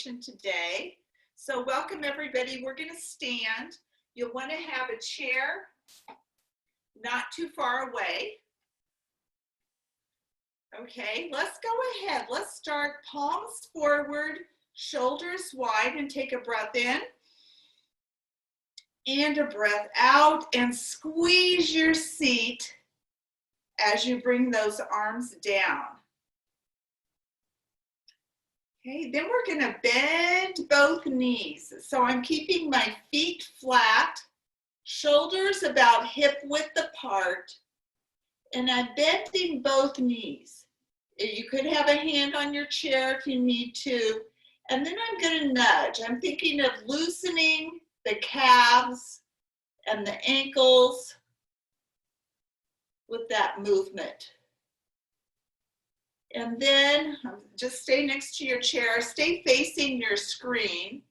presentation today. So welcome everybody. We're going to stand. You'll want to have a chair not too far away. Okay, let's go ahead. Let's start palms forward, shoulders wide, and take a breath in and a breath out, and squeeze your seat as you bring those arms down. Okay, then we're going to bend both knees. So I'm keeping my feet flat, shoulders about hip width apart, and I'm bending both knees. You could have a hand on your chair if you need to. And then I'm going to nudge. I'm thinking of loosening the calves and the ankles with that movement. And then just stay next to your chair, stay facing your screen.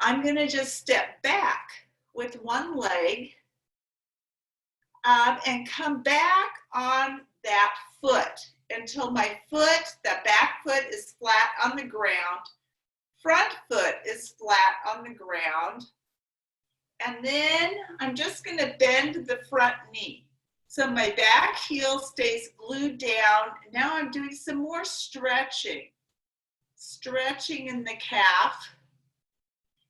I'm going to just step back with one leg and come back on that foot until my foot, the back foot is flat on the ground, front foot is flat on the ground, and then I'm just going to bend the front knee. So my back heel stays glued down. Now I'm doing some more stretching. Stretching in the calf.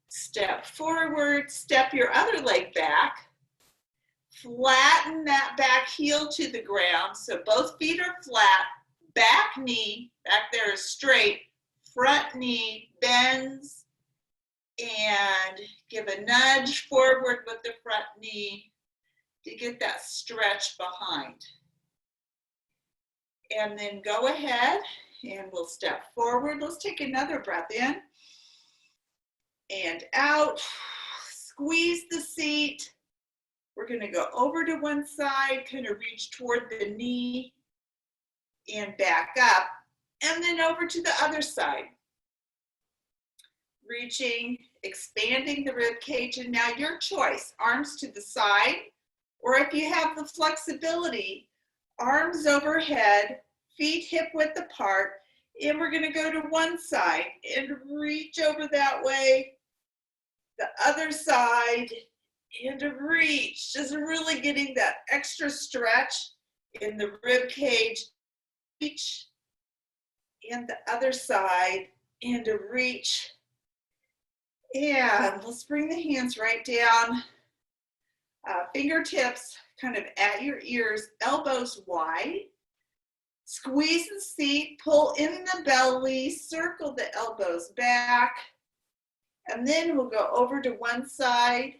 Step forward, step your other leg back. Flatten that back heel to the ground. So both feet are flat. Back knee, back there is straight. Front knee bends. And give a nudge forward with the front knee to get that stretch behind. And then go ahead and we'll step forward. Let's take another breath in and out. Squeeze the seat. We're going to go over to one side, kind of reach toward the knee and back up, and then over to the other side. Reaching, expanding the rib cage, and now your choice, arms to the side, or if you have the flexibility, arms overhead, feet hip width apart, and we're going to go to one side and reach over that way, the other side, and reach, just really getting that extra stretch in the rib cage, reach, and the other side, and a reach. And let's bring the hands right down. Fingertips kind of at your ears, elbows wide. Squeeze the seat, pull in the belly, circle the elbows back. And then we'll go over to one side,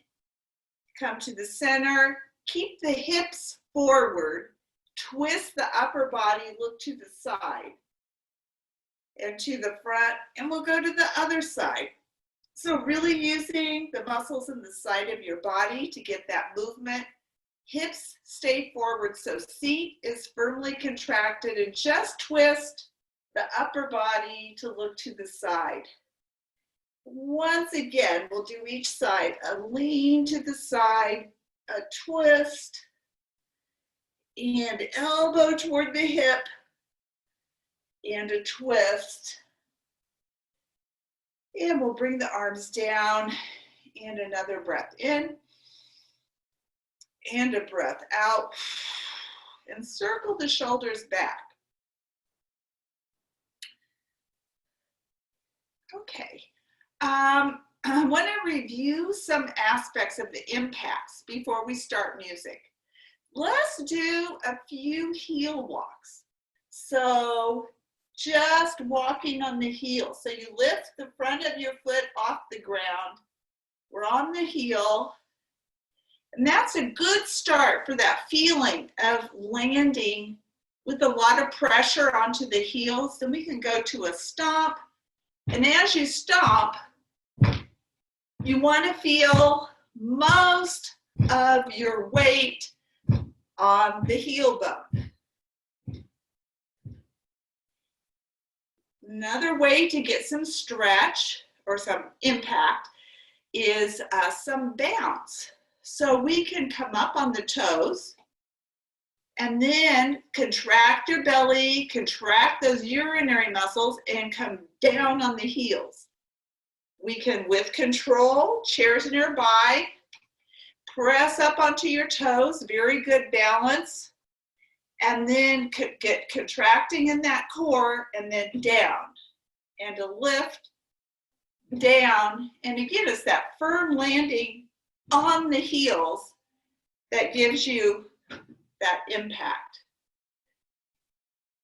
come to the center, keep the hips forward, twist the upper body, look to the side and to the front, and we'll go to the other side. So really using the muscles in the side of your body to get that movement. Hips stay forward, so seat is firmly contracted, and just twist the upper body to look to the side. Once again, we'll do each side. A lean to the side, a twist, and elbow toward the hip, and a twist. And we'll bring the arms down, and another breath in, and a breath out, and circle the shoulders back. Okay, I want to review some aspects of the impacts before we start music. Let's do a few heel walks. So just walking on the heel. So you lift the front of your foot off the ground. We're on the heel. And that's a good start for that feeling of landing with a lot of pressure onto the heels. Then we can go to a stomp. And as you stomp, you want to feel most of your weight on the heel bone. Another way to get some stretch or some impact is some bounce. So we can come up on the toes and then contract your belly, contract those urinary muscles, and come down on the heels. We can, with control, chairs nearby, press up onto your toes, very good balance, and then get contracting in that core, and then down, and a lift, down, and again, it's that firm landing on the heels that gives you that impact.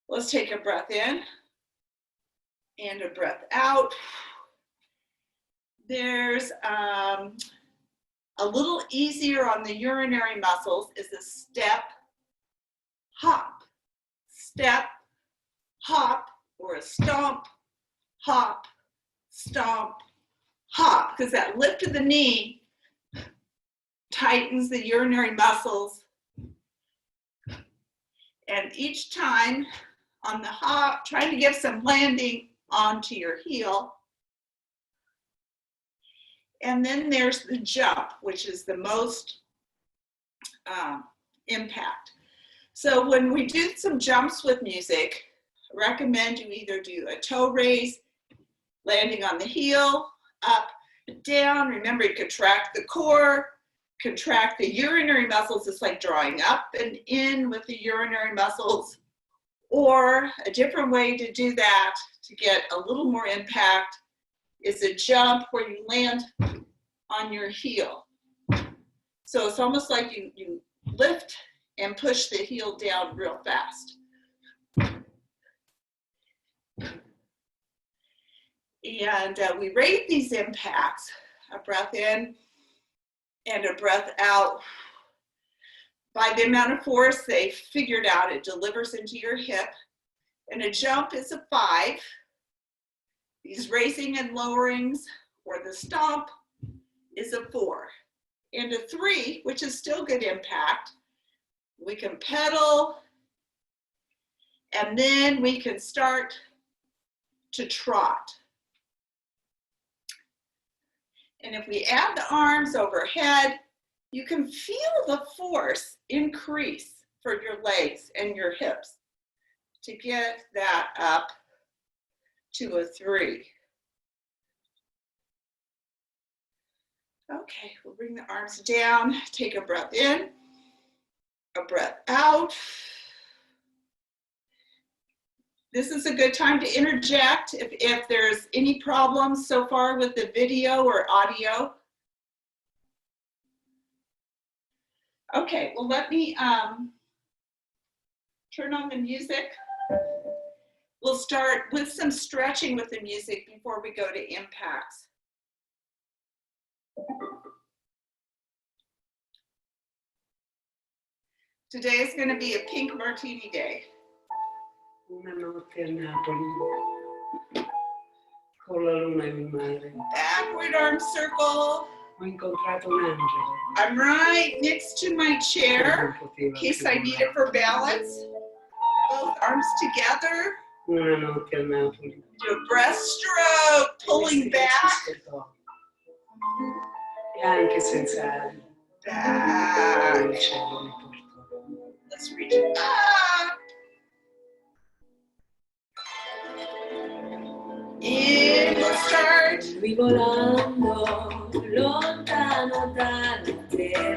Let's take a breath in and a breath out. There's a little easier on the urinary muscles is a step, hop, or a stomp, hop, stomp, hop, because that lift of the knee tightens the urinary muscles. And each time on the hop, trying to get some landing onto your heel. And then there's the jump, which is the most impact. So when we do some jumps with music, I recommend you either do a toe raise, landing on the heel, up, down. Remember, you contract the core, contract the urinary muscles. It's like drawing up and in with the urinary muscles. Or a different way to do that to get a little more impact is a jump where you land on your heel. So it's almost like you lift and push the heel down real fast. And we rate these impacts, a breath in and a breath out, by the amount of force they figured out it delivers into your hip. And a jump is a 5. These raising and lowerings, or the stomp, is a 4. And a 3, which is still good impact, we can pedal, and then we can start to trot. And if we add the arms overhead, you can feel the force increase for your legs and your hips to get that up to a 3. Okay, we'll bring the arms down, take a breath in, a breath out. This is a good time to interject if there's any problems so far with the video or audio. Okay, well, let me turn on the music. We'll start with some stretching with the music before we go to impacts. Today is going to be a pink martini day. Una notte a Napoli, con la luna e il mare. Backward arm circle. Ho incontrato un angelo. I'm right next to my chair in case I need it for balance. Both arms together. Una notte a Napoli. Do a breaststroke, pulling back. E anche senza ali. Back. Il cielo mi portò. Let's reach it up. And we'll start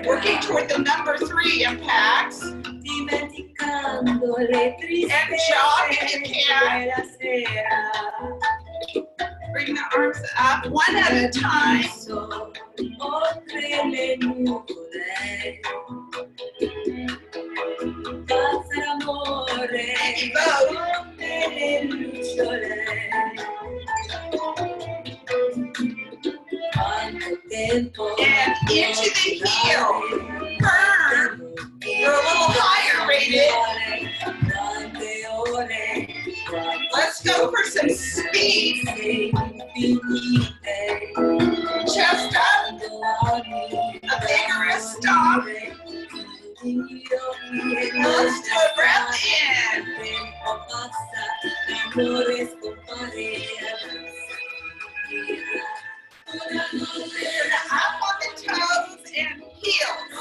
working toward the number 3 impacts. And jog if you can. Bring the arms up one at a time. Maybe both. And into the heel. Burn. We're a little higher rated. Let's go for some speed. Chest up. A vigorous stomp. Let's do a breath in. Up on the toes and heels.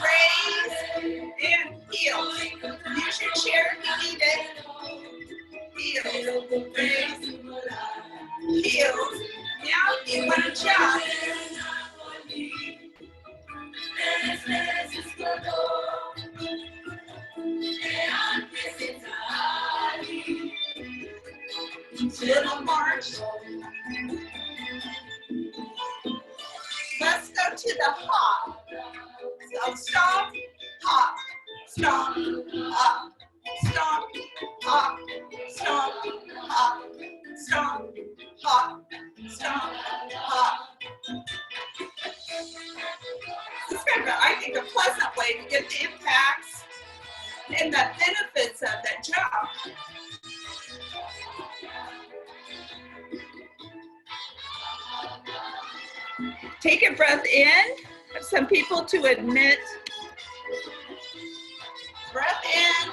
Raise and heels. Use your chair if you need it. Heels. Raise. Heels. jump. Little march. Let's go to the hop. So stomp, hop, stomp, hop, stomp, hop, stomp, hop, stomp, hop, stomp, hop. This is kind of, I think, a pleasant way to get the impacts and the benefits of that jump. Take a breath in. Have some people to admit. Breath in.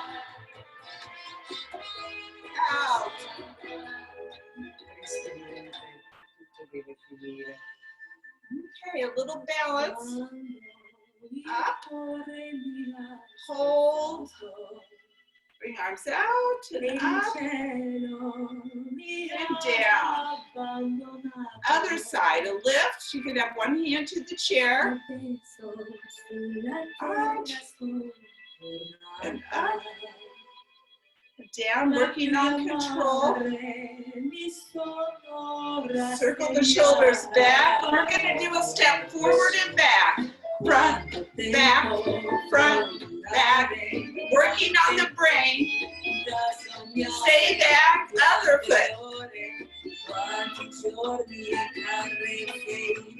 Out. Okay, a little balance. Up. Hold. Bring arms out and up. And down. Other side, a lift. You can have one hand to the chair. Out. And up. Down, working on control. Circle the shoulders back. We're going to do a step forward and back. Front, back, front, back. Working on the brain. Stay back, other foot.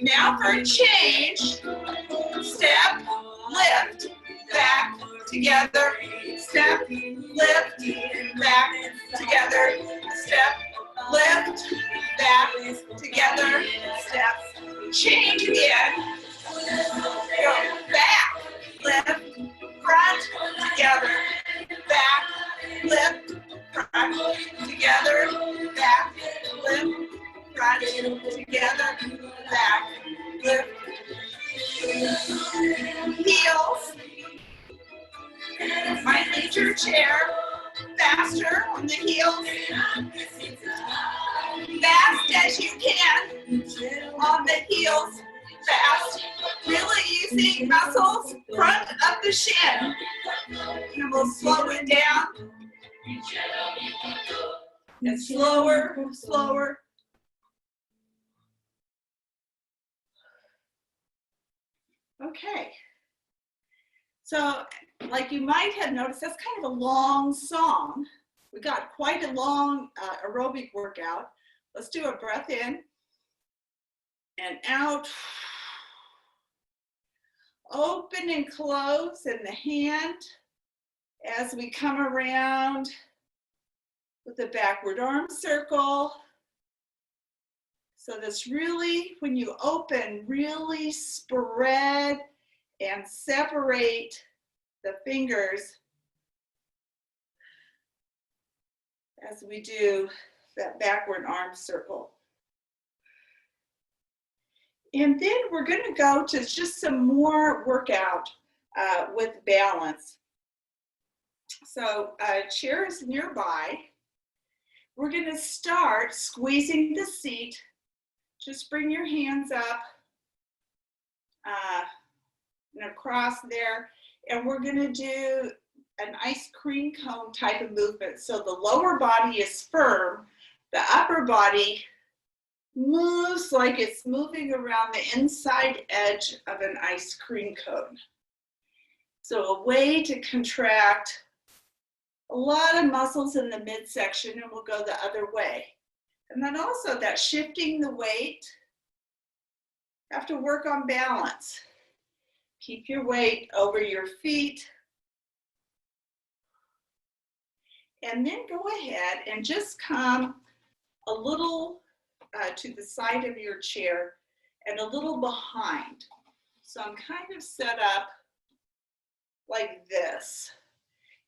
Now for a change. Step, lift, back, together. Step, lift, back, together. Step, lift, back, together. Step, change again. Go back, lift, front, together. Back, lift, front, together. Back, lift, front, together. Back, lift. Heels. Might lead your chair faster on the heels. Fast as you can on the heels. Fast. Really using muscles front of the shin. And we'll slow it down. And slower, slower. Okay. So, like you might have noticed, that's kind of a long song. We got quite a long aerobic workout. Let's do a breath in and out. Open and close in the hand as we come around with the backward arm circle. So that's really, when you open, really spread and separate the fingers as we do that backward arm circle. And then we're going to go to just some more workout with balance. So chair is nearby. We're going to start squeezing the seat. Just bring your hands up and across there. And we're going to do an ice cream cone type of movement. So the lower body is firm. The upper body moves like it's moving around the inside edge of an ice cream cone. So a way to contract a lot of muscles in the midsection, and we'll go the other way. And then also that shifting the weight, you have to work on balance. Keep your weight over your feet. And then go ahead and just come a little to the side of your chair and a little behind. So I'm kind of set up like this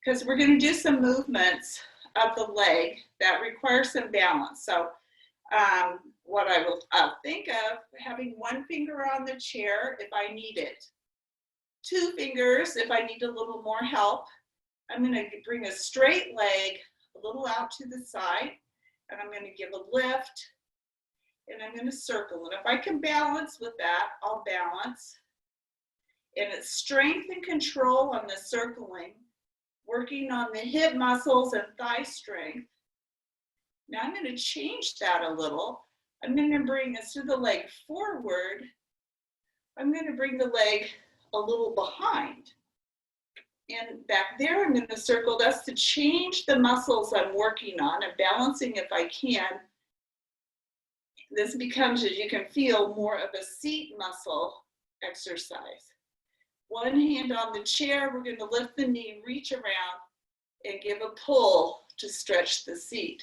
because we're going to do some movements of the leg that require some balance. So what I will think of having one finger on the chair if I need it, two fingers if I need a little more help. I'm going to bring a straight leg a little out to the side, and I'm going to give a lift And I'm going to circle. And if I can balance with that, I'll balance. And it's strength and control on the circling, working on the hip muscles and thigh strength. Now I'm going to change that a little. I'm going to bring, instead of the leg forward, I'm going to bring the leg a little behind. And back there, I'm going to circle. That's to change the muscles I'm working on and balancing if I can. This becomes, as you can feel, more of a seat muscle exercise. One hand on the chair, we're going to lift the knee, reach around, and give a pull to stretch the seat.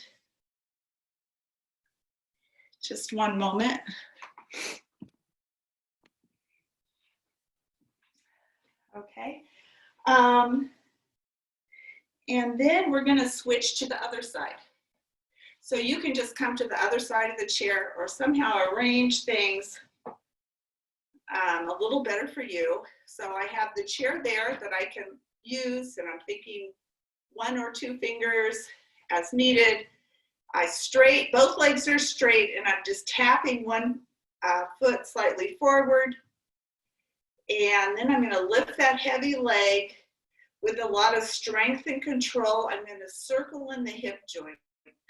Just one moment. Okay. And then we're going to switch to the other side. So you can just come to the other side of the chair or somehow arrange things a little better for you. So I have the chair there that I can use, and I'm thinking 1 or 2 fingers as needed. Both legs are straight, and I'm just tapping one foot slightly forward. And then I'm going to lift that heavy leg with a lot of strength and control. I'm going to circle in the hip joint,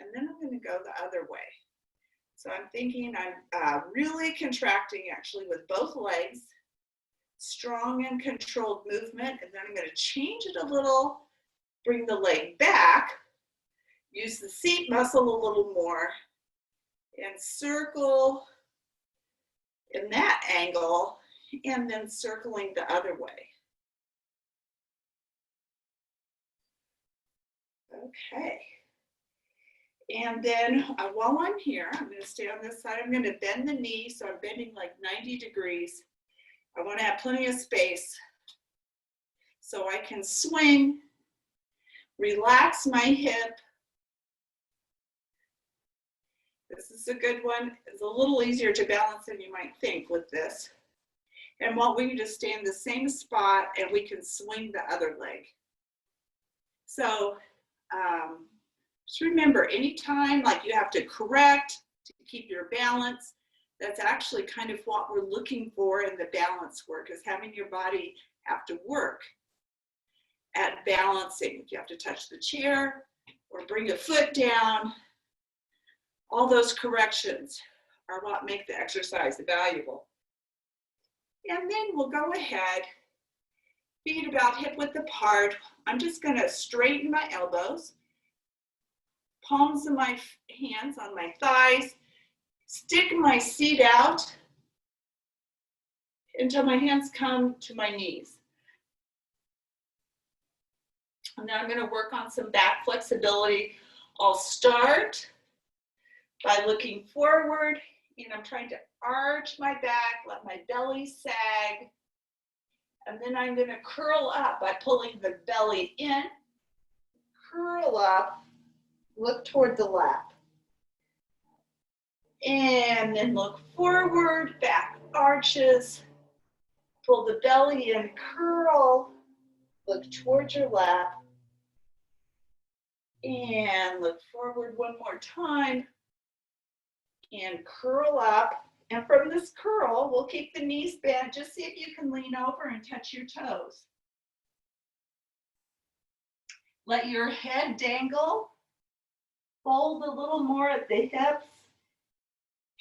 and then I'm going to go the other way. So I'm thinking I'm really contracting actually with both legs, strong and controlled movement, and then I'm going to change it a little, bring the leg back, use the seat muscle a little more, and circle in that angle, and then circling the other way. Okay. And then while I'm here, I'm going to stay on this side. I'm going to bend the knee, so I'm bending like 90 degrees. I want to have plenty of space so I can swing, relax my hip. This is a good one. It's a little easier to balance than you might think with this. And while we can just stay in the same spot, and we can swing the other leg. So just remember, anytime like you have to correct to keep your balance, that's actually kind of what we're looking for in the balance work, is having your body have to work at balancing. If you have to touch the chair or bring a foot down, all those corrections are what make the exercise valuable. And then we'll go ahead, feet about hip width apart. I'm just going to straighten my elbows, palms of my hands on my thighs, stick my seat out until my hands come to my knees. And then I'm going to work on some back flexibility. I'll start by looking forward, and I'm trying to arch my back, let my belly sag. And then I'm going to curl up by pulling the belly in, curl up, look toward the lap. And then look forward, back arches, pull the belly in, curl, look towards your lap, and look forward one more time, and curl up. And from this curl, we'll keep the knees bent. Just see if you can lean over and touch your toes. Let your head dangle. Fold a little more at the hips.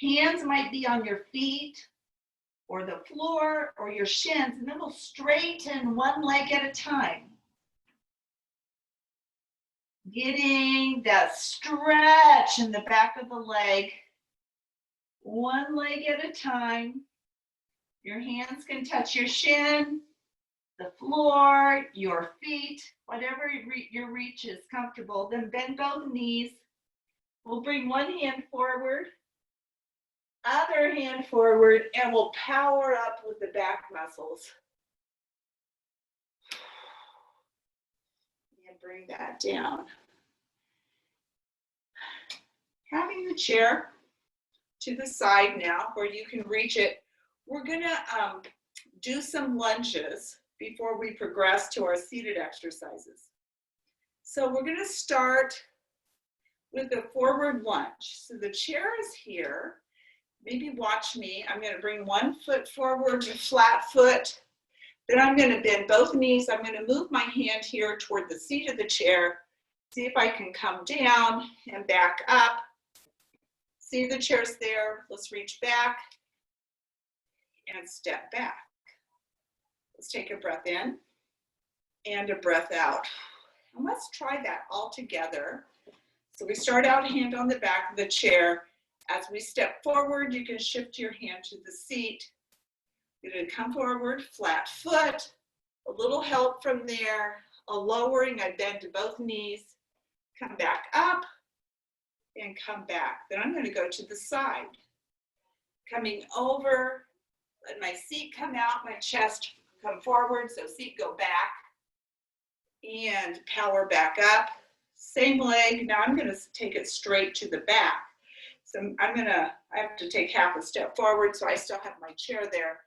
Hands might be on your feet or the floor or your shins, and then we'll straighten one leg at a time. Getting that stretch in the back of the leg. One leg at a time. Your hands can touch your shin, the floor, your feet, whatever your reach is comfortable. Then bend both knees. We'll bring one hand forward, other hand forward, and we'll power up with the back muscles. And bring that down. Having the chair to the side now where you can reach it, we're going to do some lunges before we progress to our seated exercises. So we're going to start with a forward lunge. So the chair is here, maybe watch me. I'm going to bring one foot forward to flat foot. Then I'm going to bend both knees. I'm going to move my hand here toward the seat of the chair. See if I can come down and back up. See the chair's there. Let's reach back and step back. Let's take a breath in and a breath out. And let's try that all together. So we start out hand on the back of the chair. As we step forward, you can shift your hand to the seat. You're going to come forward, flat foot, a little help from there, a lowering, I bend to both knees, come back up and come back. Then I'm going to go to the side. Coming over, let my seat come out, my chest come forward, so seat go back and power back up. Same leg, now I'm going to take it straight to the back. So I have to take half a step forward so I still have my chair there.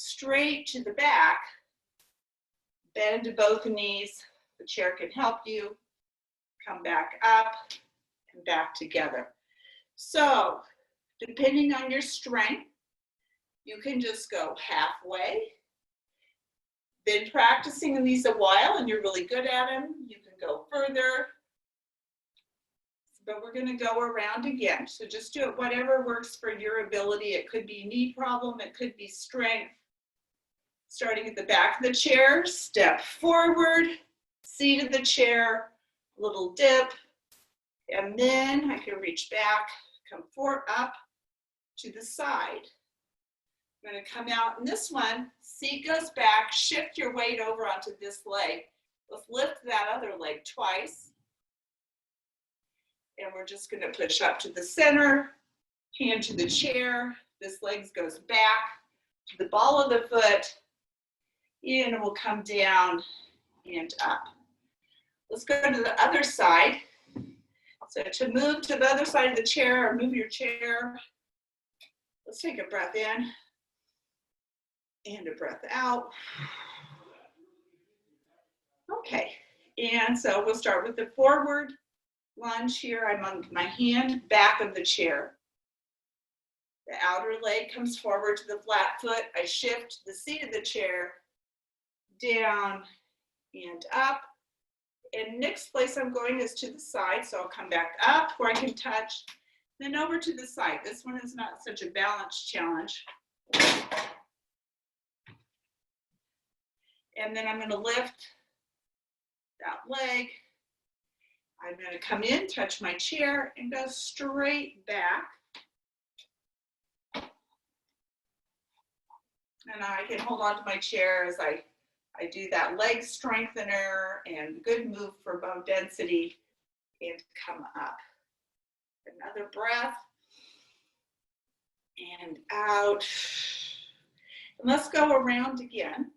Straight to the back, bend to both knees. The chair can help you. Come back up and back together. So depending on your strength, you can just go halfway. Been practicing these a while and you're really good at them. You can go further. But we're going to go around again. So just do it whatever works for your ability. It could be knee problem. It could be strength. Starting at the back of the chair, step forward, seat of the chair, little dip, and then I can reach back, come forward, up to the side. I'm going to come out in this one, seat goes back, shift your weight over onto this leg. Let's lift that other leg twice. And we're just going to push up to the center, hand to the chair. This leg goes back to the ball of the foot. And we'll come down and up. Let's go to the other side. So to move to the other side of the chair or move your chair, let's take a breath in and a breath out. Okay, and so we'll start with the forward lunge here. I'm on my hand, back of the chair. The outer leg comes forward to the flat foot. I shift the seat of the chair down and up. And next place I'm going is to the side. So I'll come back up where I can touch, then over to the side. This one is not such a balance challenge. And then I'm going to lift that leg. I'm going to come in, touch my chair, and go straight back. And I can hold on to my chair as I do that leg strengthener and good move for bone density and come up. Another breath and out. And let's go around again.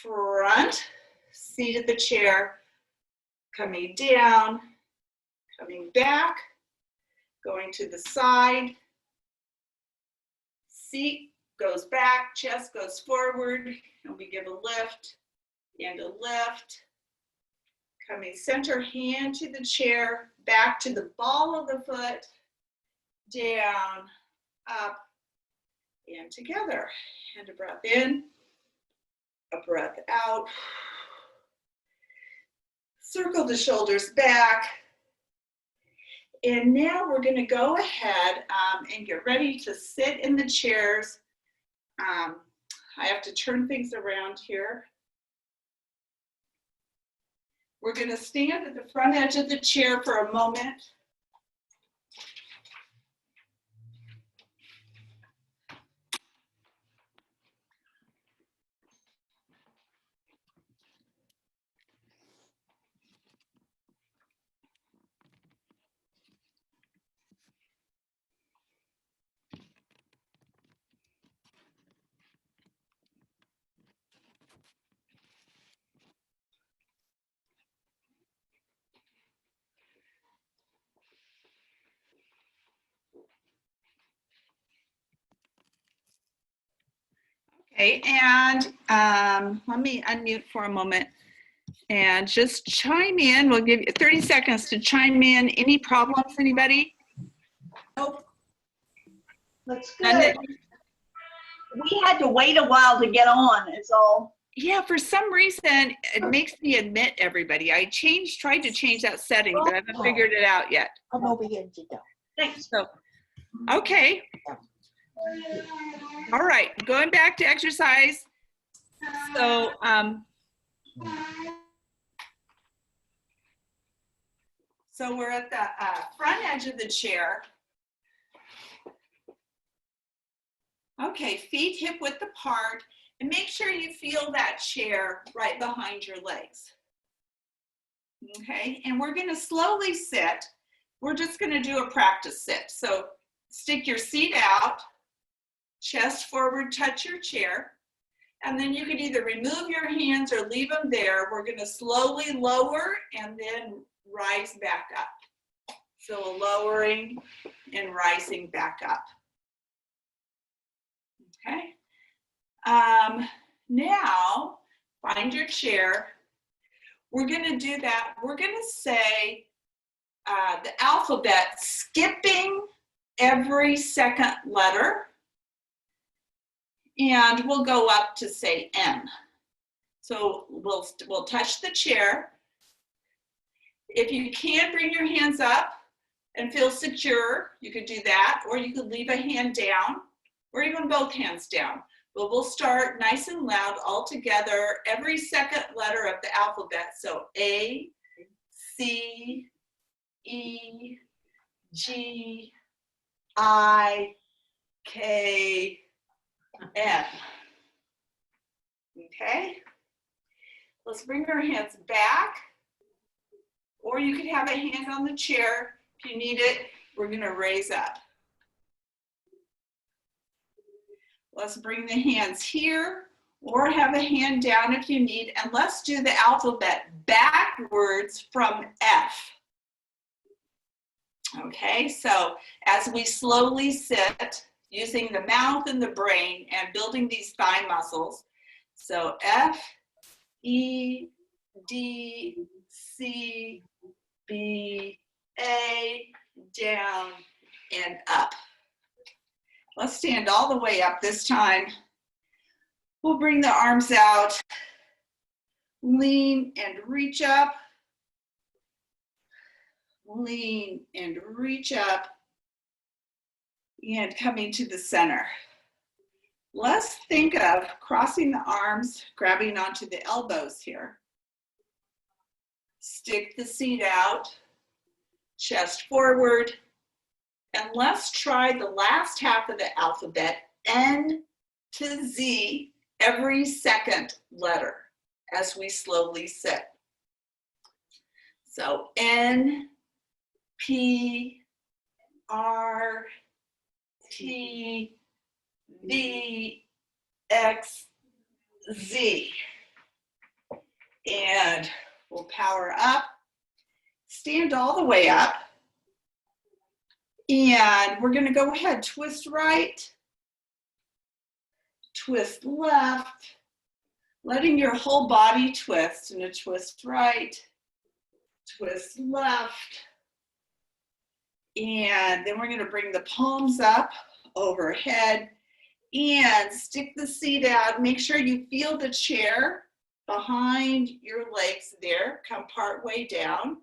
Front, seat of the chair, coming down, coming back, going to the side, seat goes back, chest goes forward, and we give a lift and a lift. Coming center, hand to the chair, back to the ball of the foot, down, up, and together. And a breath in, a breath out. Circle the shoulders back. And now we're going to go ahead and get ready to sit in the chairs. I have to turn things around here. We're going to stand at the front edge of the chair for a moment. Okay, and let me unmute for a moment and just chime in. We'll give you 30 seconds to chime in. Any problems, anybody? Nope. Looks And good. We had to wait a while to get on, is all. Yeah, for some reason, it makes me admit everybody. I tried to change that setting, but I haven't figured it out yet. I'm over here to go. Thanks. So, okay. All right, going back to exercise. So, So we're at the front edge of the chair. Okay, feet hip width apart, and make sure you feel that chair right behind your legs. Okay, and we're gonna slowly sit. We're just gonna do a practice sit. So stick your seat out, chest forward, touch your chair, and then you can either remove your hands or leave them there. We're gonna slowly lower and then rise back up. So lowering and rising back up. Okay. Now find your chair. We're going to do that. We're going to say the alphabet, skipping every second letter, and we'll go up to say N. So we'll touch the chair. If you can bring your hands up and feel secure, you could do that, or you could leave a hand down, or even both hands down. But we'll start nice and loud all together, every second letter of the alphabet. So A, C, E, G, I, K, N. Okay? Let's bring our hands back, or you could have a hand on the chair if you need it. We're gonna raise up. Let's bring the hands here, or have a hand down if you need, and let's do the alphabet backwards from F. Okay, so as we slowly sit, using the mouth and the brain and building these thigh muscles. So F, E, D, C, B, A, down, and up. Let's stand all the way up this time. We'll bring the arms out, lean and reach up, lean and reach up, and coming to the center. Let's think of crossing the arms, grabbing onto the elbows here. Stick the seat out, chest forward, and let's try the last half of the alphabet, N to Z, every second letter as we slowly sit. So N, P, R, T, V, X, Z. And we'll power up, stand all the way up. And we're going to go ahead, twist right, twist left, letting your whole body twist, and a twist right, twist left. And then we're going to bring the palms up overhead and stick the seat out. Make sure you feel the chair behind your legs there. Come part way down.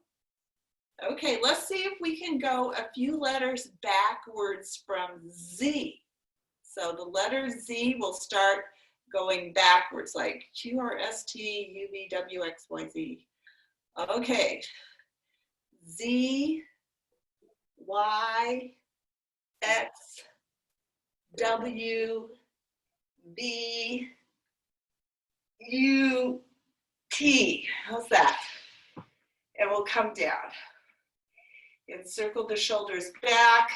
Okay, let's see if we can go a few letters backwards from Z. So the letter Z will start going backwards, like Q, R, S, T, U, V, W, X, Y, Z. Okay, Z, Y, X, W, V, U, T. How's that? And we'll come down. Encircle the shoulders back.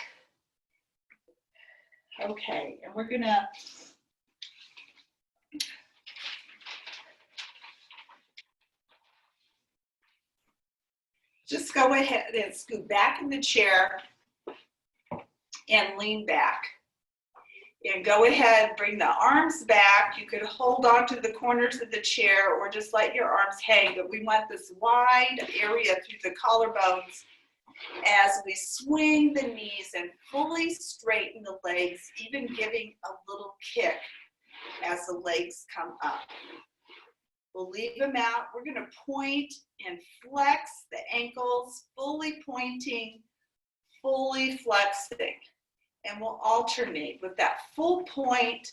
Okay, and we're gonna just go ahead and scoot back in the chair and lean back. And go ahead, bring the arms back. You could hold on to the corners of the chair or just let your arms hang, but we want this wide area through the collarbones as we swing the knees and fully straighten the legs, even giving a little kick as the legs come up. We'll leave them out. We're going to point and flex the ankles, fully pointing, fully flexing. And we'll alternate with that full point,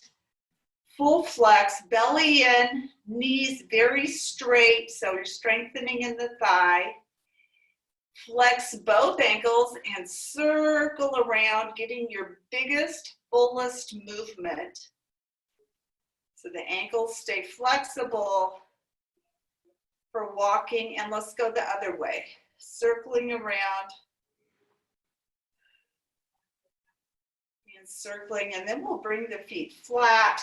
full flex, belly in, knees very straight, so you're strengthening in the thigh. Flex both ankles and circle around, getting your biggest, fullest movement. So the ankles stay flexible for walking, and let's go the other way. Circling around and circling, and then we'll bring the feet flat.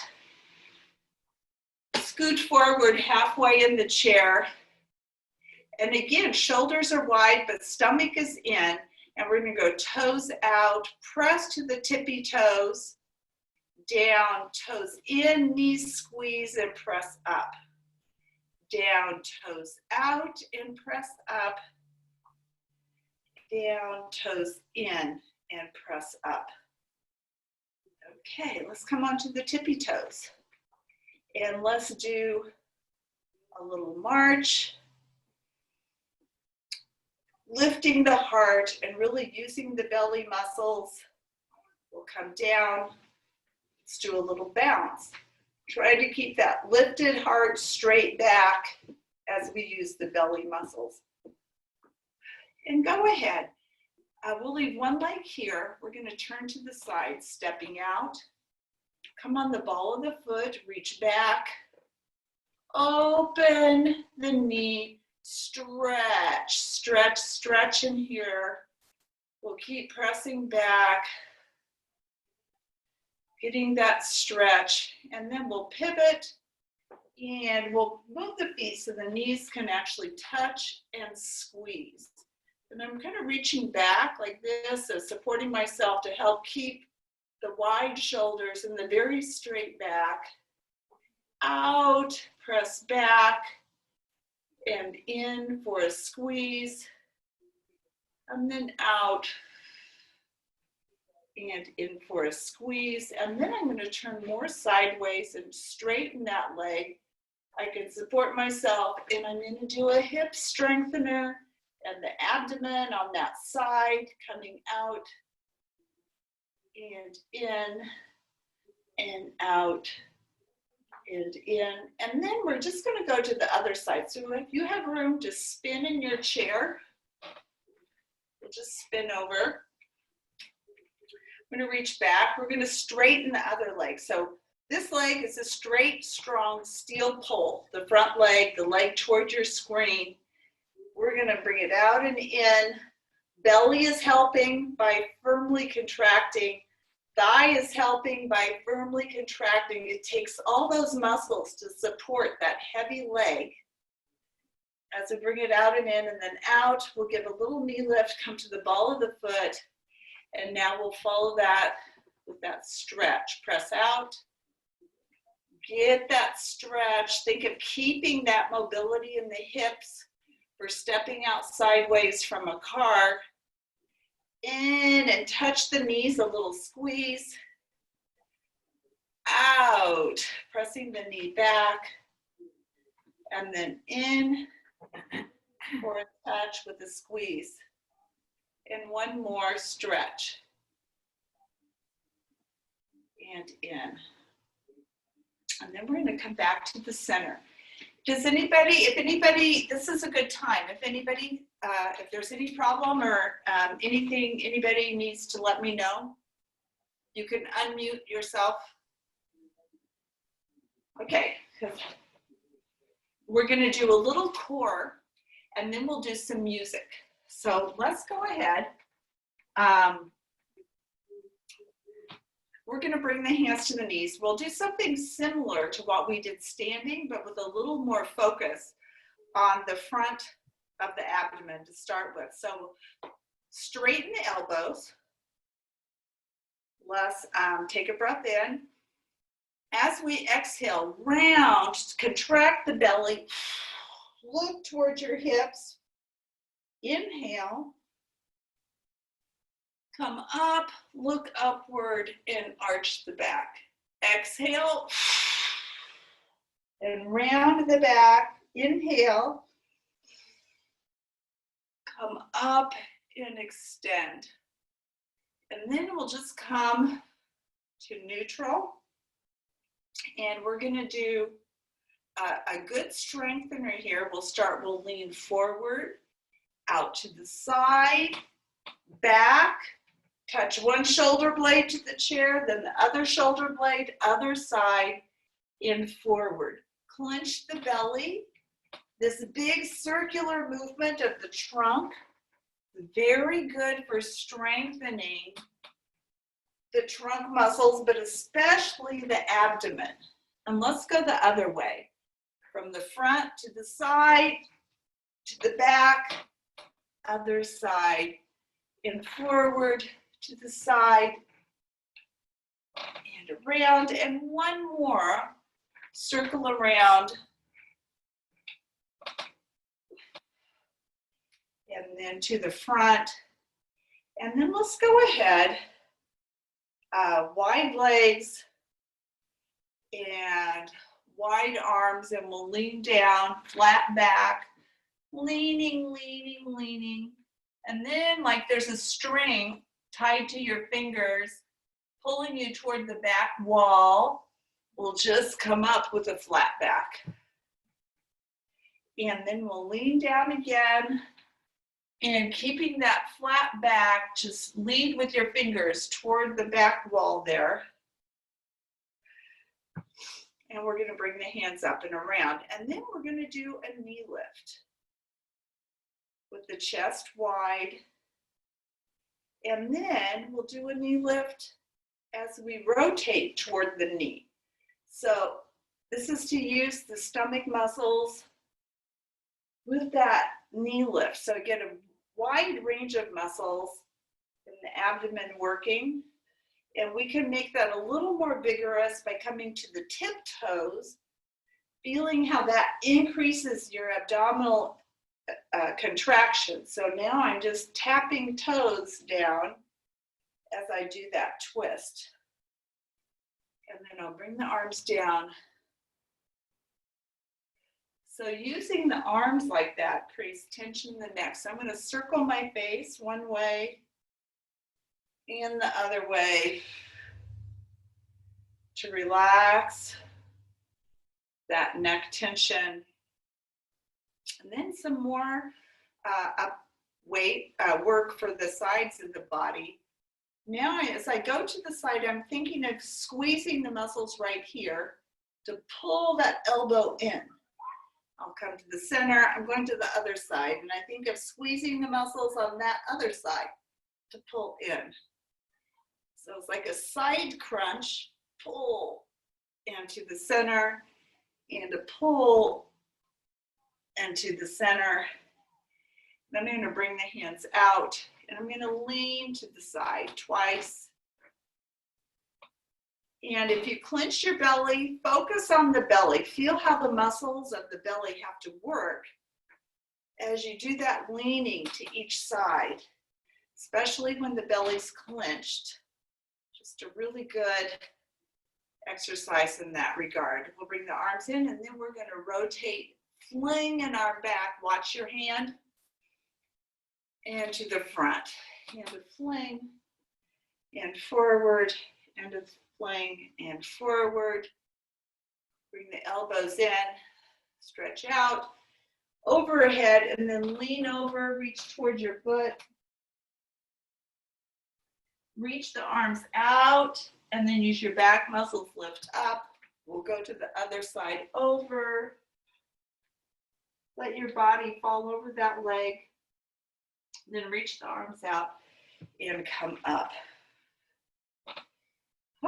Scoot forward halfway in the chair. And again, shoulders are wide, but stomach is in. And we're going to go toes out, press to the tippy toes, down, toes in, knees squeeze and press up. Down, toes out and press up. Down, toes in and press up. Okay, let's come on to the tippy toes. And let's do a little march. Lifting the heart and really using the belly muscles. We'll come down. Let's do a little bounce. Try to keep that lifted heart straight back as we use the belly muscles. And go ahead. We'll leave one leg here. We're going to turn to the side, stepping out. Come on the ball of the foot, reach back. Open the knee, stretch, stretch, stretch in here. We'll keep pressing back, getting that stretch, and then we'll pivot and we'll move the feet so the knees can actually touch and squeeze. And I'm kind of reaching back like this, so supporting myself to help keep the wide shoulders and the very straight back. Out, press back, and in for a squeeze, and then out, and in for a squeeze. And then I'm going to turn more sideways and straighten that leg. I can support myself, and I'm going to do a hip strengthener and the abdomen on that side, coming out and in and out and in. And then we're just going to go to the other side. So if you have room to spin in your chair, we'll just spin over. I'm going to reach back. We're going to straighten the other leg. So this leg is a straight, strong steel pole. The front leg, the leg towards your screen. We're going to bring it out and in. Belly is helping by firmly contracting. Thigh is helping by firmly contracting. It takes all those muscles to support that heavy leg. As we bring it out and in and then out, we'll give a little knee lift, come to the ball of the foot, and now we'll follow that with that stretch. Press out, get that stretch. Think of keeping that mobility in the hips for stepping out sideways from a car. In and touch the knees, a little squeeze. Out, pressing the knee back. And then in for a touch with a squeeze. And one more stretch. And in. And then we're going to come back to the center. Does anybody, if anybody, this is a good time. If anybody, if there's any problem or anything anybody needs to let me know, you can unmute yourself. Okay, we're going to do a little core and then we'll do some music. So let's go ahead. We're going to bring the hands to the knees. We'll do something similar to what we did standing, but with a little more focus on the front of the abdomen to start with. So straighten the elbows. Let's take a breath in. As we exhale, round, contract the belly. Look towards your hips. Inhale. Come up, look upward, and arch the back. Exhale, and round the back. Inhale. Come up and extend. And then we'll just come to neutral. And we're gonna do a good strengthener here. We'll lean forward, out to the side, back, touch one shoulder blade to the chair, then the other shoulder blade, other side, in forward. Clench the belly. This big circular movement of the trunk, very good for strengthening the trunk muscles, but especially the abdomen. And let's go the other way. From the front to the side, to the back, other side, and forward to the side, and around, and one more, circle around, and then to the front, and then let's go ahead, wide legs, and wide arms, and we'll lean down, flat back, leaning, leaning, leaning. And then like there's a string tied to your fingers, pulling you toward the back wall. We'll just come up with a flat back. And then we'll lean down again. And keeping that flat back, just lead with your fingers toward the back wall there. And we're going to bring the hands up and around. And then we're going to do a knee lift with the chest wide. And then we'll do a knee lift as we rotate toward the knee. So this is to use the stomach muscles with that knee lift. So get a wide range of muscles in the abdomen working. And we can make that a little more vigorous by coming to the tiptoes, feeling how that increases your abdominal contraction. So now I'm just tapping toes down as I do that twist. And then I'll bring the arms down. So using the arms like that creates tension in the neck. So I'm going to circle my face one way and the other way to relax that neck tension. And then some more work for the sides of the body. Now, as I go to the side, I'm thinking of squeezing the muscles right here to pull that elbow in. I'll come to the center, I'm going to the other side, and I think of squeezing the muscles on that other side to pull in. So it's like a side crunch, pull into the center, and a pull into the center. Then I'm going to bring the hands out, and I'm going to lean to the side twice. And if you clench your belly, focus on the belly. Feel how the muscles of the belly have to work as you do that leaning to each side, especially when the belly's clenched. Just a really good exercise in that regard. We'll bring the arms in, and then we're going to rotate, fling in our back. Watch your hand. And to the front. And a fling, and forward, and a fling, and forward. Bring the elbows in, stretch out, overhead, and then lean over, reach towards your foot. Reach the arms out, and then use your back muscles, lift up. We'll go to the other side, over. Let your body fall over that leg. Then reach the arms out and come up.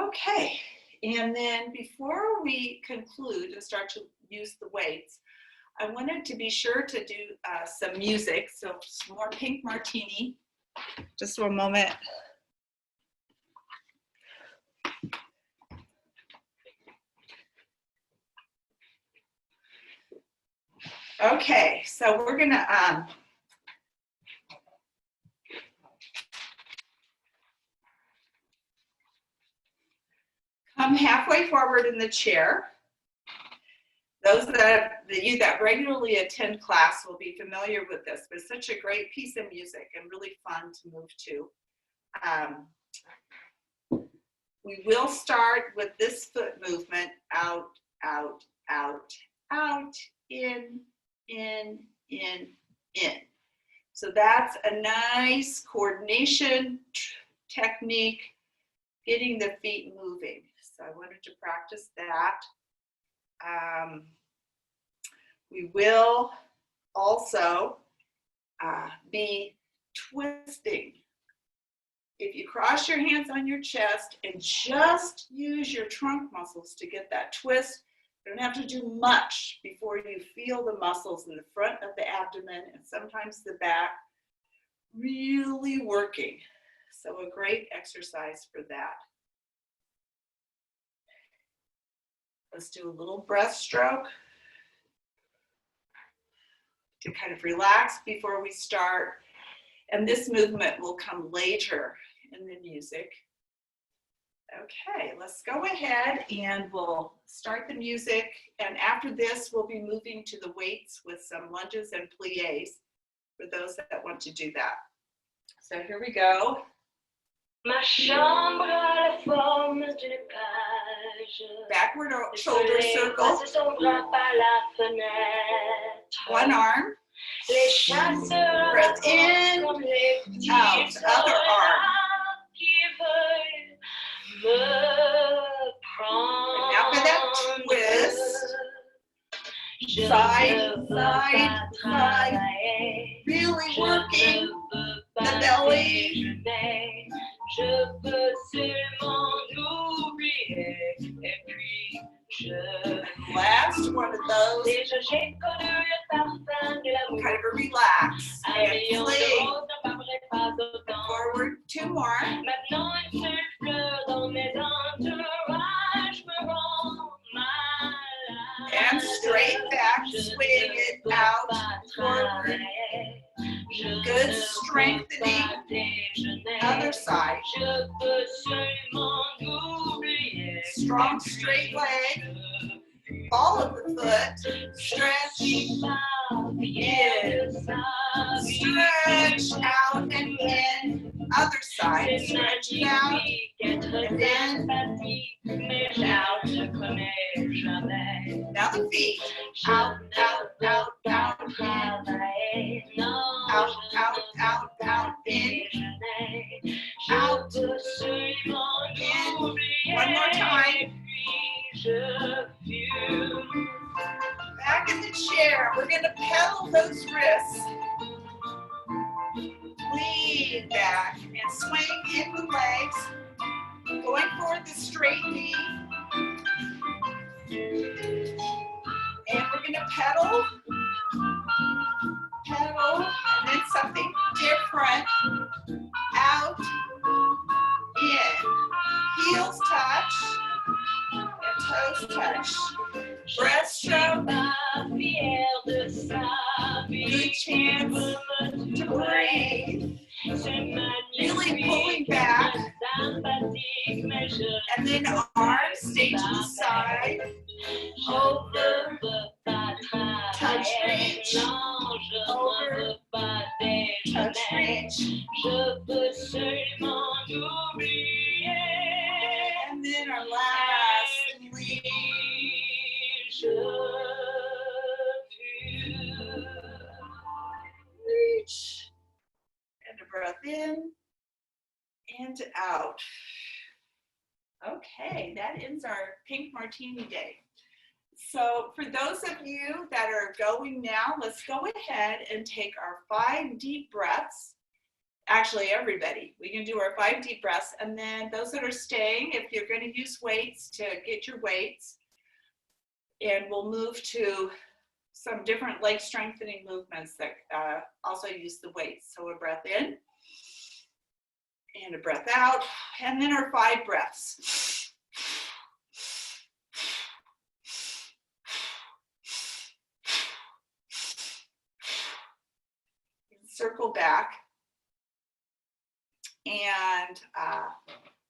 Okay, and then before we conclude and start to use the weights, I wanted to be sure to do some music. So some more pink martini. Just one moment. Okay, so we're gonna Come halfway forward in the chair. Those you that regularly attend class will be familiar with this, but it's such a great piece of music and really fun to move to. We will start with this foot movement, out, out, out, out, in, in. So that's a nice coordination technique, getting the feet moving. So I wanted to practice that. We will also be twisting. If you cross your hands on your chest and just use your trunk muscles to get that twist, you don't have to do much before you feel the muscles in the front of the abdomen and sometimes the back really working. So a great exercise for that. Let's do a little breaststroke to kind of relax before we start. And this movement will come later in the music. Okay, let's go ahead and we'll start the music. And after this, we'll be moving to the weights with some lunges and pliés for those that want to do that. So here we go. Ma chambre a la forme d'une page. Backward shoulder circle. Son drap à la fenêtre. One arm. Les chasseurs Breath in, comme les petits out. Other arm. qui veulent me prendre. And now for that twist. Side, side, side. Really working the belly. Je peux seulement oublier et puis je Last one of those. déjà j'ai connu le parfum de l'amour. Kind of a relax Un and rayon de play. rose ne parlerait pas autant. Forward, two more. Maintenant une seule fleur dans mes entourages me rend malade. And straight back, swing it out, forward. Good strengthening. Other side. Je peux seulement oublier. Strong straight leg. Ball of the foot. Stretch in. Stretch out and in. Other side. Stretch it out. And in. Out. Now the feet. Out, out, out, out, in. Out, out, out, out, in. Out. In. One more time. Back in the chair. We're going to pedal those wrists. Lean back and swing in the legs. Going forward the straight knee. And we're going to pedal. Pedal. And then something different. Out. In. Heels touch. And toes touch. Breaststroke. Good chance to breathe. Really pulling back. And then arms stay to the side. Over. Touch reach. Over. Touch reach. And then our last lean. Reach. And a breath in and out. Okay, that ends our pink martini day. So for those of you that are going now, let's go ahead and take our 5 deep breaths. Actually, everybody, we can do our 5 deep breaths. And then those that are staying, if you're going to use weights, to get your weights. And we'll move to some different leg strengthening movements that also use the weights. So a breath in and a breath out, and then our 5 breaths. Circle back, and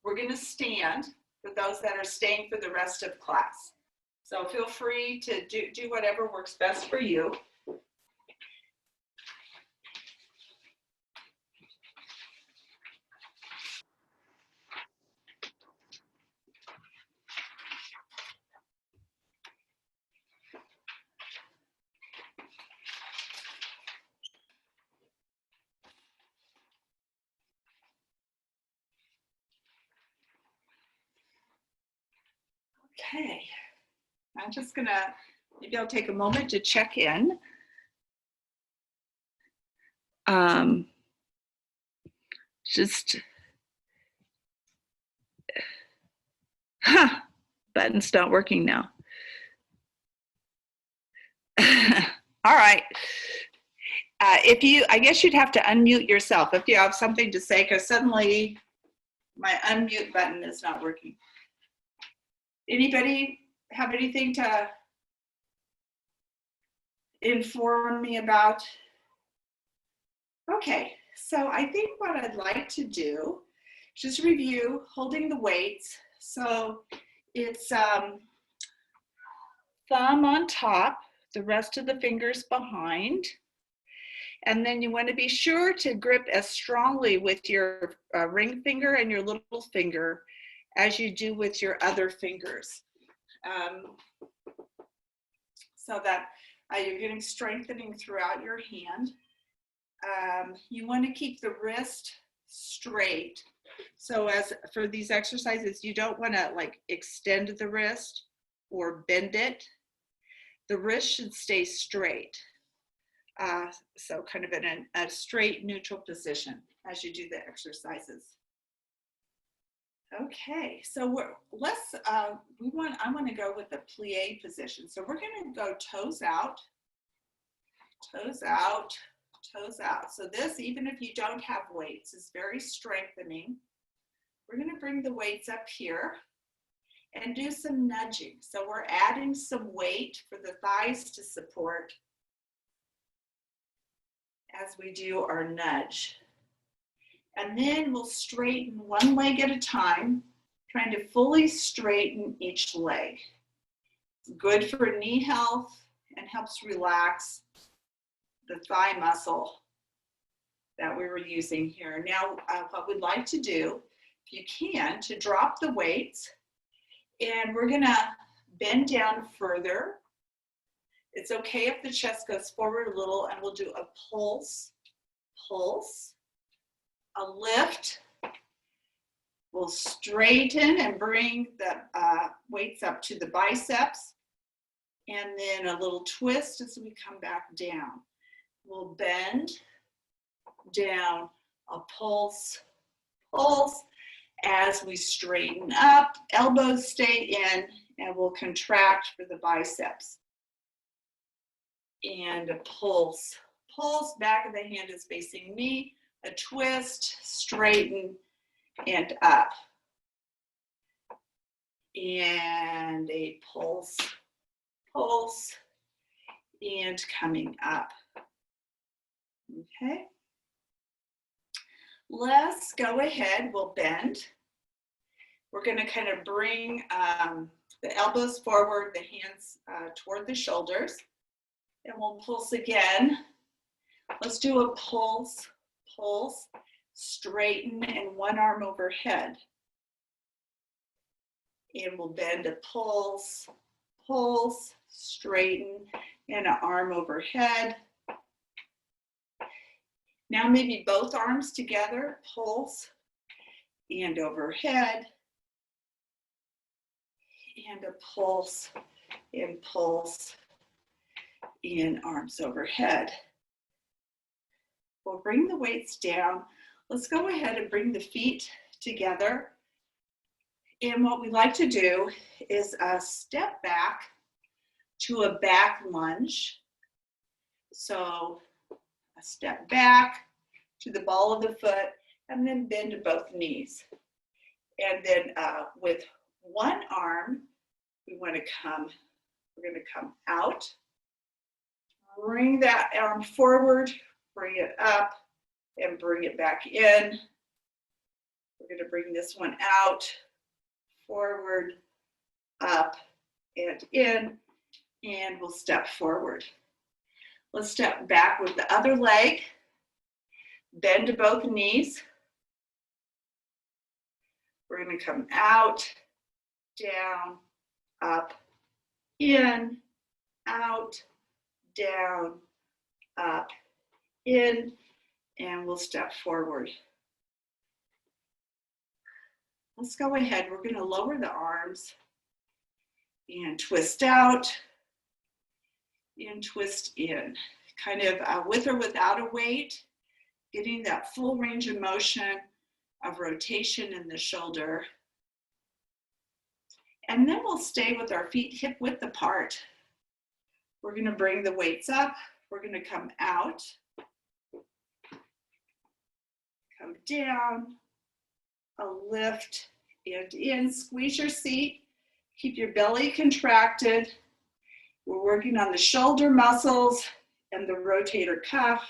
we're going to stand. for those that are staying for the rest of class. So feel free to do whatever works best for you. Okay, I'm just gonna, maybe I'll take a moment to check in. Just, button's not working now. All right. I guess you'd have to unmute yourself if you have something to say, because suddenly my unmute button is not working. Anybody have anything to inform me about? Okay, so I think what I'd like to do is just review holding the weights. So it's thumb on top, the rest of the fingers behind. And then you want to be sure to grip as strongly with your ring finger and your little finger as you do with your other fingers. So that you're getting strengthening throughout your hand. You want to keep the wrist straight. So as for these exercises, you don't want to like extend the wrist or bend it. The wrist should stay straight. So kind of in a straight neutral position as you do the exercises. Okay, so I want to go with the plie position. So we're going to go toes out, toes out, toes out. So this, even if you don't have weights, is very strengthening. We're going to bring the weights up here and do some nudging. So we're adding some weight for the thighs to support as we do our nudge. And then we'll straighten one leg at a time, trying to fully straighten each leg. It's good for knee health and helps relax the thigh muscle that we were using here. Now, what we'd like to do, if you can, to drop the weights, and we're gonna bend down further. It's okay if the chest goes forward a little, and we'll do a pulse, pulse, a lift. We'll straighten and bring the weights up to the biceps, and then a little twist as we come back down. We'll bend down, a pulse, pulse, as we straighten up, elbows stay in, and we'll contract for the biceps. And a pulse, pulse, back of the hand is facing me, a twist, straighten, and up. And a pulse, pulse, and coming up. Okay. Let's go ahead, we'll bend. We're gonna kind of bring the elbows forward, the hands toward the shoulders, and we'll pulse again. Let's do a pulse, pulse, straighten, and one arm overhead. And we'll bend a pulse, pulse, straighten, and an arm overhead. Now maybe both arms together, pulse, and overhead, and a pulse, and pulse, and arms overhead. We'll bring the weights down. Let's go ahead and bring the feet together. And what we like to do is step back to a back lunge. So a step back to the ball of the foot, and then bend to both knees. And then with one arm, we're going to come out, bring that arm forward, bring it up, and bring it back in. We're going to bring this one out, forward, up, and in, and we'll step forward. Let's step back with the other leg, bend to both knees. We're going to come out, down, up, in, out, down, up, in, and we'll step forward. Let's go ahead. We're going to lower the arms and twist out and twist in. Kind of with or without a weight, getting that full range of motion of rotation in the shoulder. And then we'll stay with our feet hip width apart. We're going to bring the weights up. We're going to come out, come down, a lift and in. Squeeze your seat. Keep your belly contracted. We're working on the shoulder muscles and the rotator cuff.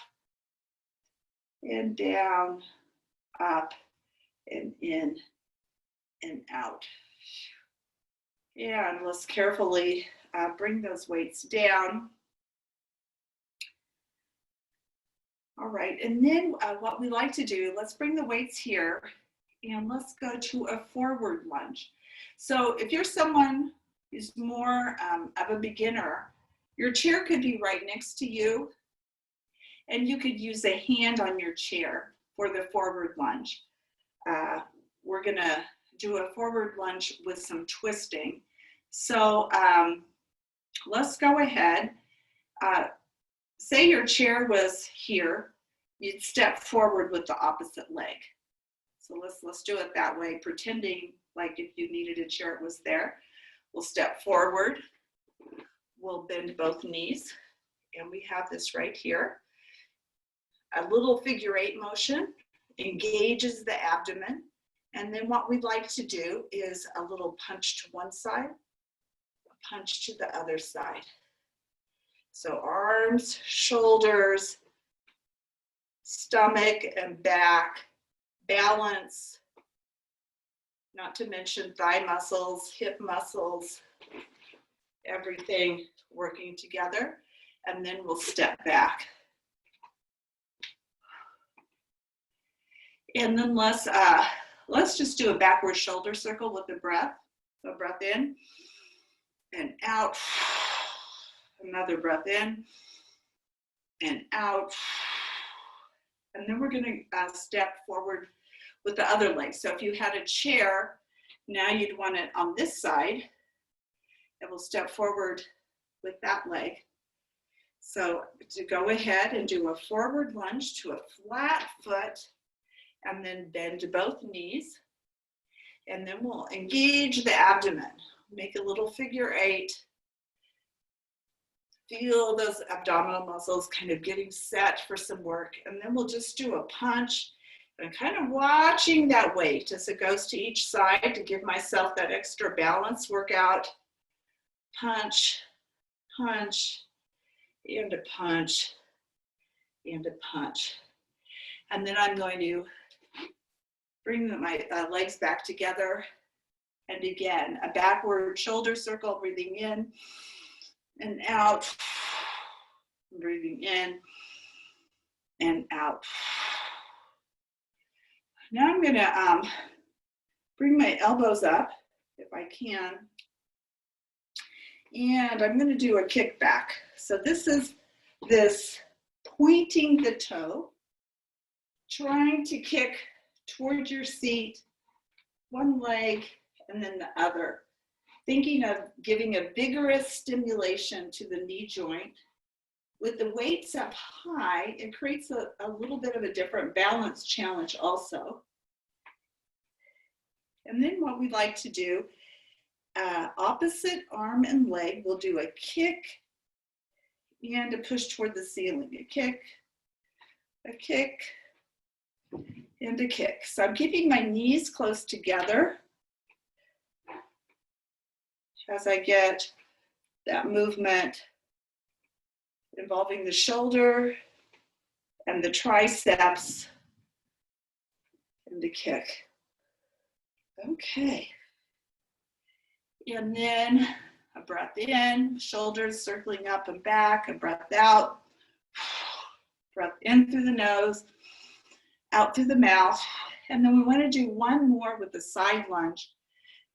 And down, up, and in, and out. And let's carefully bring those weights down. All right, and then what we like to do, let's bring the weights here and let's go to a forward lunge. So if you're someone who's more of a beginner, your chair could be right next to you and you could use a hand on your chair for the forward lunge. We're gonna do a forward lunge with some twisting. So let's go ahead. Say your chair was here, you'd step forward with the opposite leg. So let's do it that way, pretending like if you needed a chair, it was there. We'll step forward, we'll bend both knees, and we have this right here. A little figure 8 motion engages the abdomen. And then what we'd like to do is a little punch to one side, a punch to the other side. So arms, shoulders, stomach and back, balance, not to mention thigh muscles, hip muscles, everything working together. And then we'll step back. And then let's just do a backward shoulder circle with the breath. So breath in and out. Another breath in and out. And then we're going to step forward with the other leg. So if you had a chair, now you'd want it on this side. And we'll step forward with that leg. So to go ahead and do a forward lunge to a flat foot, and then bend to both knees. And then we'll engage the abdomen. Make a little figure 8. Feel those abdominal muscles kind of getting set for some work. And then we'll just do a punch and kind of watching that weight as it goes to each side to give myself that extra balance workout. Punch, punch, and a punch, and a punch. And then I'm going to bring my legs back together. And again, a backward shoulder circle, breathing in and out, breathing in and out. Now I'm gonna bring my elbows up if I can. And I'm gonna do a kickback. So this is this pointing the toe, trying to kick towards your seat, one leg and then the other. Thinking of giving a vigorous stimulation to the knee joint. With the weights up high, it creates a little bit of a different balance challenge also. And then what we'd like to do, opposite arm and leg, we'll do a kick and a push toward the ceiling. A kick, and a kick. So I'm keeping my knees close together as I get that movement involving the shoulder and the triceps and the kick. Okay. And then a breath in, shoulders circling up and back, a breath out. Breath in through the nose, out through the mouth. And then we want to do one more with the side lunge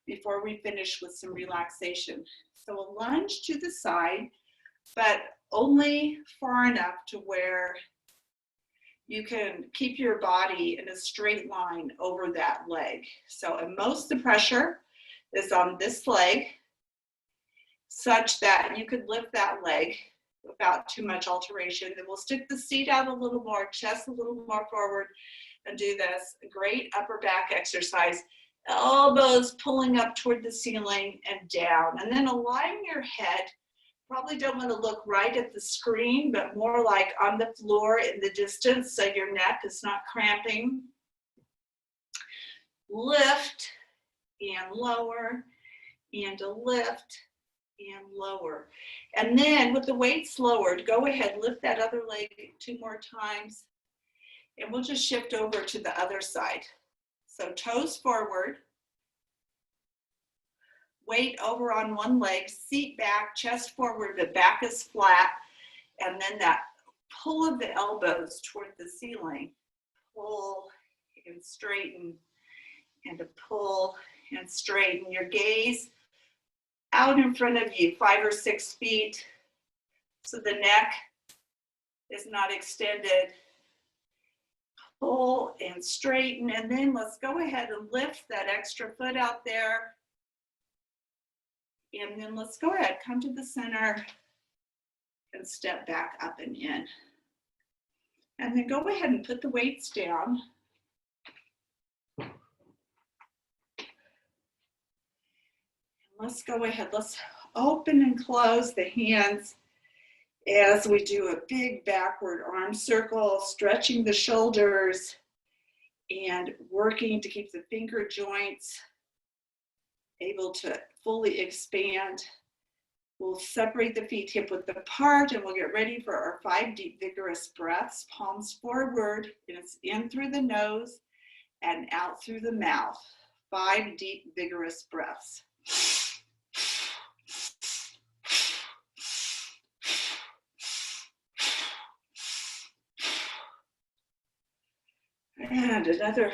before we finish with some relaxation. So a lunge to the side, but only far enough to where you can keep your body in a straight line over that leg. So, and most of the pressure is on this leg, such that you could lift that leg without too much alteration. Then we'll stick the seat out a little more, chest a little more forward, and do this great upper back exercise. Elbows pulling up toward the ceiling and down. And then align your head. Probably don't want to look right at the screen, but more like on the floor in the distance so your neck is not cramping. Lift and lower, and a lift and lower. And then with the weights lowered, go ahead, lift that other leg 2 more times, and we'll just shift over to the other side. So toes forward, weight over on one leg, seat back, chest forward, the back is flat, and then that pull of the elbows toward the ceiling. Pull and straighten, and a pull and straighten. Your gaze out in front of you, 5 or 6 feet, so the neck is not extended. Pull and straighten, and then let's go ahead and lift that extra foot out there. And then let's go ahead, come to the center and step back up and in. And then go ahead and put the weights down. Let's go ahead, let's open and close the hands as we do a big backward arm circle, stretching the shoulders and working to keep the finger joints able to fully expand. We'll separate the feet hip width apart, and we'll get ready for our 5 deep, vigorous breaths. Palms forward, and it's in through the nose and out through the mouth. 5 deep, vigorous breaths. And another